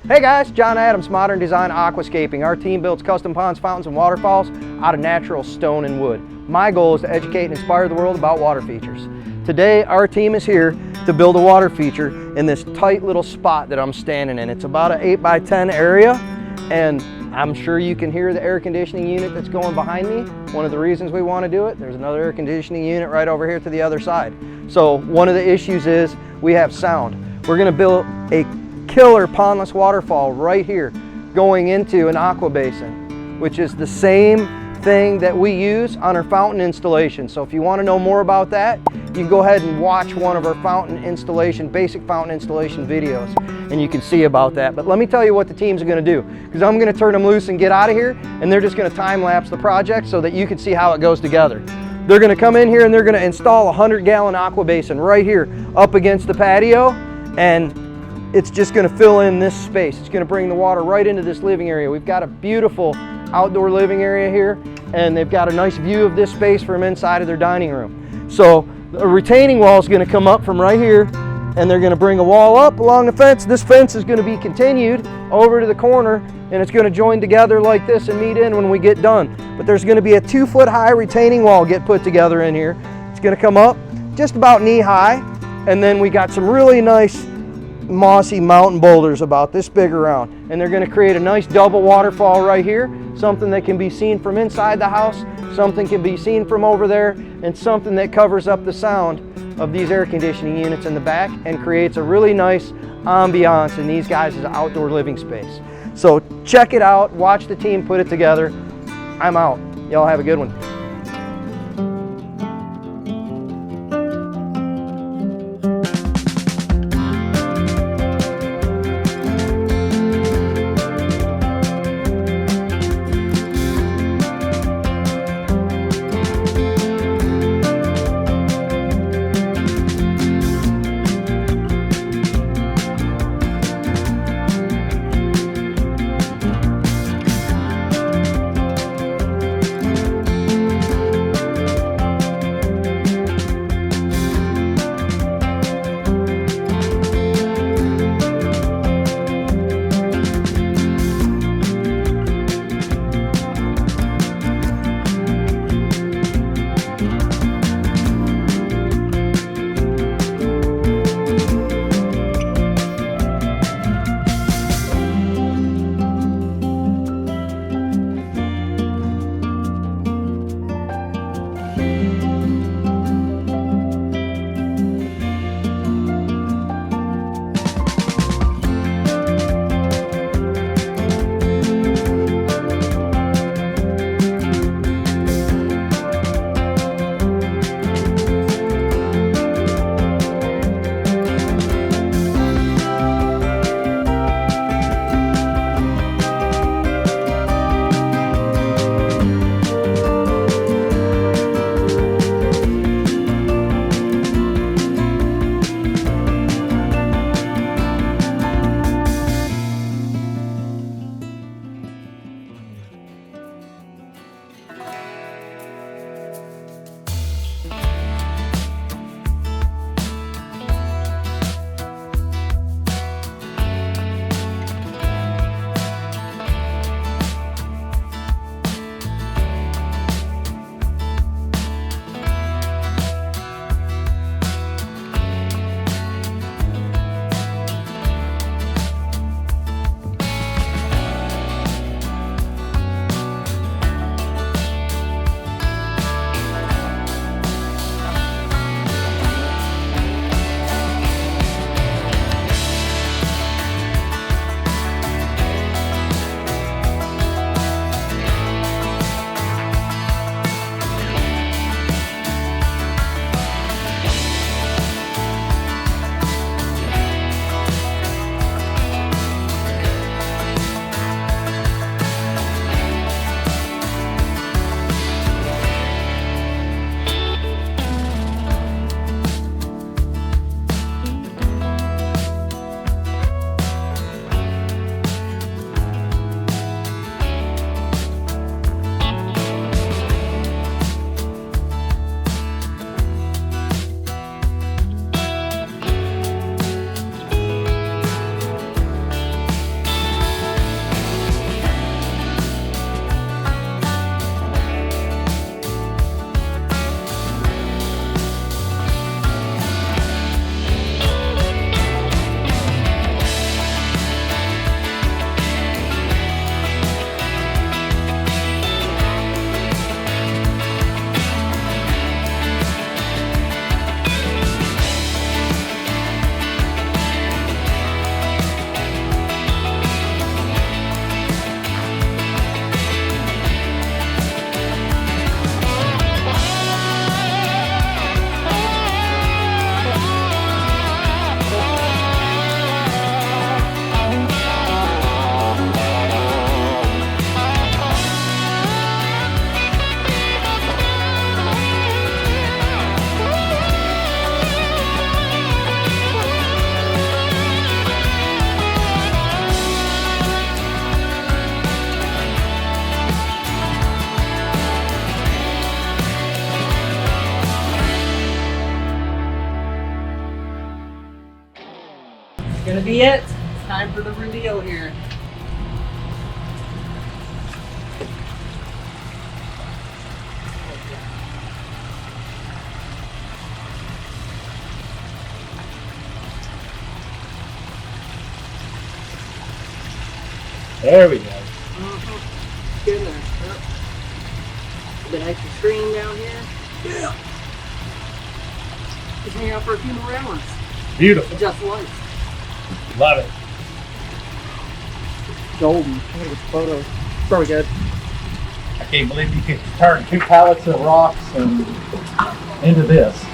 Hey guys, John Adams, Modern Design Aquascaping. Our team builds custom ponds, fountains, and waterfalls out of natural stone and wood. My goal is to educate and inspire the world about water features. Today, our team is here to build a water feature in this tight little spot that I'm standing in. It's about an 8x10 area, and I'm sure you can hear the air conditioning unit that's going behind me. One of the reasons we want to do it, there's another air conditioning unit right over here to the other side. So one of the issues is we have sound. We're going to build a killer pondless waterfall right here going into an aqua basin, which is the same thing that we use on our fountain installation. So if you want to know more about that, you can go ahead and watch one of our fountain installation, basic fountain installation videos, and you can see about that. But let me tell you what the teams are going to do, because I'm going to turn them loose and get out of here, and they're just going to time lapse the project so that you can see how it goes together. They're going to come in here and they're going to install a 100-gallon aqua basin right here up against the patio, and it's just going to fill in this space. It's going to bring the water right into this living area. We've got a beautiful outdoor living area here, and they've got a nice view of this space from inside of their dining room. So a retaining wall is going to come up from right here, and they're going to bring a wall up along the fence. This fence is going to be continued over to the corner, and it's going to join together like this and meet in when we get done. But there's going to be a 2-foot-high retaining wall get put together in here. It's going to come up just about knee-high, and then we got some really nice mossy mountain boulders about this big around, and they're going to create a nice double waterfall right here, something that can be seen from inside the house, something can be seen from over there, and something that covers up the sound of these air conditioning units in the back and creates a really nice ambiance in these guys' outdoor living space. So check it out, watch the team put it together. I'm out. Y'all have a good one. gonna be it. It's time for the reveal here. There we go. Get in there. A bit extra screen down here. Yeah. Just hang out for a few more hours. Beautiful. Adjust the lights. Love it. Golden. Look at this photo. Probably good. I can't believe you can turn 2 pallets of rocks and into this.